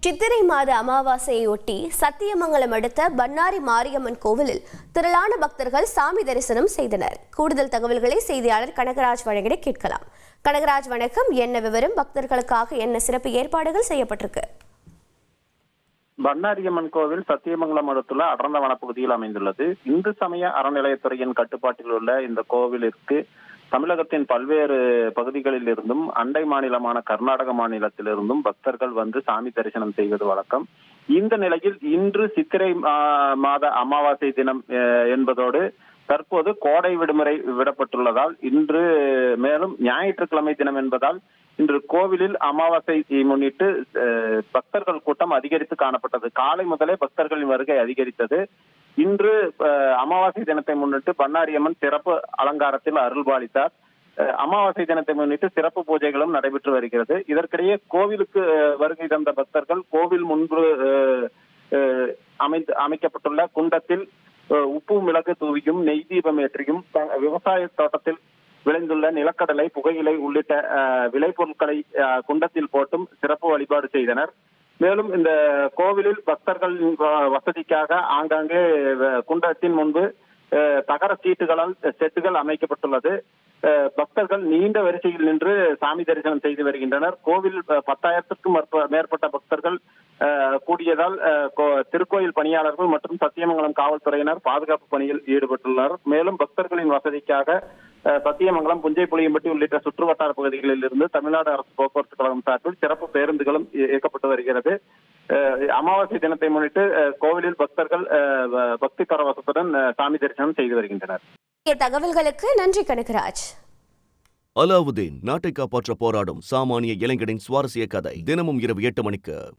சித்திரை மாத அமாவாசையொட்டி சத்தியமங்கலம் அடுத்த பன்னாரி மாரியம்மன் கோவிலில் திரளான பக்தர்கள் சாமி தரிசனம் செய்தனர். கூடுதல் தகவல்களை செய்தியாளர் கனகராஜ் வழங்கிட கேட்கலாம். கனகராஜ் வணக்கம். என்ன விவரம்? பக்தர்களுக்காக என்ன சிறப்பு ஏற்பாடுகள் செய்யப்பட்டிருக்கு? பன்னாரியம்மன் கோவில் சத்தியமங்கலம் அடுத்துள்ள அடர்ந்த வனப்பகுதியில் அமைந்துள்ளது. இந்து சமய அறநிலையத்துறையின் கட்டுப்பாட்டில் உள்ள இந்த கோவிலிற்கு தமிழகத்தின் பல்வேறு பகுதிகளில் இருந்தும் அண்டை மாநிலமான கர்நாடக மாநிலத்திலிருந்தும் பக்தர்கள் வந்து சாமி தரிசனம் செய்வது வழக்கம். இந்த நிலையில் இன்று சித்திரை மாத அமாவாசை தினம் என்பதோடு தற்போது கோடை விடுமுறை விடப்பட்டுள்ளதால் இன்று மேலும் ஞாயிற்றுக்கிழமை தினம் என்பதால் இன்று கோவிலில் அமாவாசை முன்னிட்டு பக்தர்கள் கூட்டம் அதிகரித்து காணப்பட்டது. காலை முதலே பக்தர்களின் வருகை அதிகரித்தது. இன்று அமாவாசை தினத்தை முன்னிட்டு பன்னாரியம்மன் சிறப்பு அலங்காரத்தில் அருள்பாலித்தார். அமாவாசை தினத்தை முன்னிட்டு சிறப்பு பூஜைகளும் நடைபெற்று வருகிறது. இதற்கிடையே கோவிலுக்கு வருகை தந்த பக்தர்கள் கோவில் முன்பு அமைக்கப்பட்டுள்ள குண்டத்தில் உப்பு மிளகு தூவியும் நெய் தீபம் ஏற்றியும் விவசாய தோட்டத்தில் விளைந்துள்ள நிலக்கடலை, புகையிலை உள்ளிட்ட விளைபொருட்களை குண்டத்தில் போட்டும் சிறப்பு வழிபாடு செய்தனர். மேலும் இந்த கோவிலில் பக்தர்கள் வசதிக்காக ஆங்காங்கே குண்டத்தின் முன்பு தகர சீட்டுகளால் செட்டுகள் அமைக்கப்பட்டுள்ளது. பக்தர்கள் நீண்ட வரிசையில் நின்று சாமி தரிசனம் செய்து வருகின்றனர். கோவில் 10,000க்கும் மேற்பட்ட பக்தர்கள் கூடியதால் திருக்கோயில் பணியாளர்கள் மற்றும் சத்தியமங்கலம் காவல்துறையினர் பாதுகாப்பு பணியில் ஈடுபட்டுள்ளனர். மேலும் பக்தர்களின் வசதிக்காக சத்தியமங்கலம், புஞ்சை புளியம்பட்டி உள்ளிட்ட சுற்றுவட்டார பகுதிகளில் இருந்து தமிழ்நாடு அரசு போக்குவரத்து கழகம் சார்பில் சிறப்பு பேருந்துகளும் இயக்கப்பட்டு வருகிறது. அமாவாசை தினத்தை முன்னிட்டு கோவிலில் பக்தர்கள் பக்தி பரவசத்துடன் சாமி தரிசனம் செய்து வருகின்றனர். தகவல்களுக்கு நன்றி கனகராஜ். அலாவுதீன் நாட்டை காப்பாற்ற போராடும் சாமானிய இளைஞனின் சுவாரஸ்ய கதை தினமும் இரவு 8 மணிக்கு.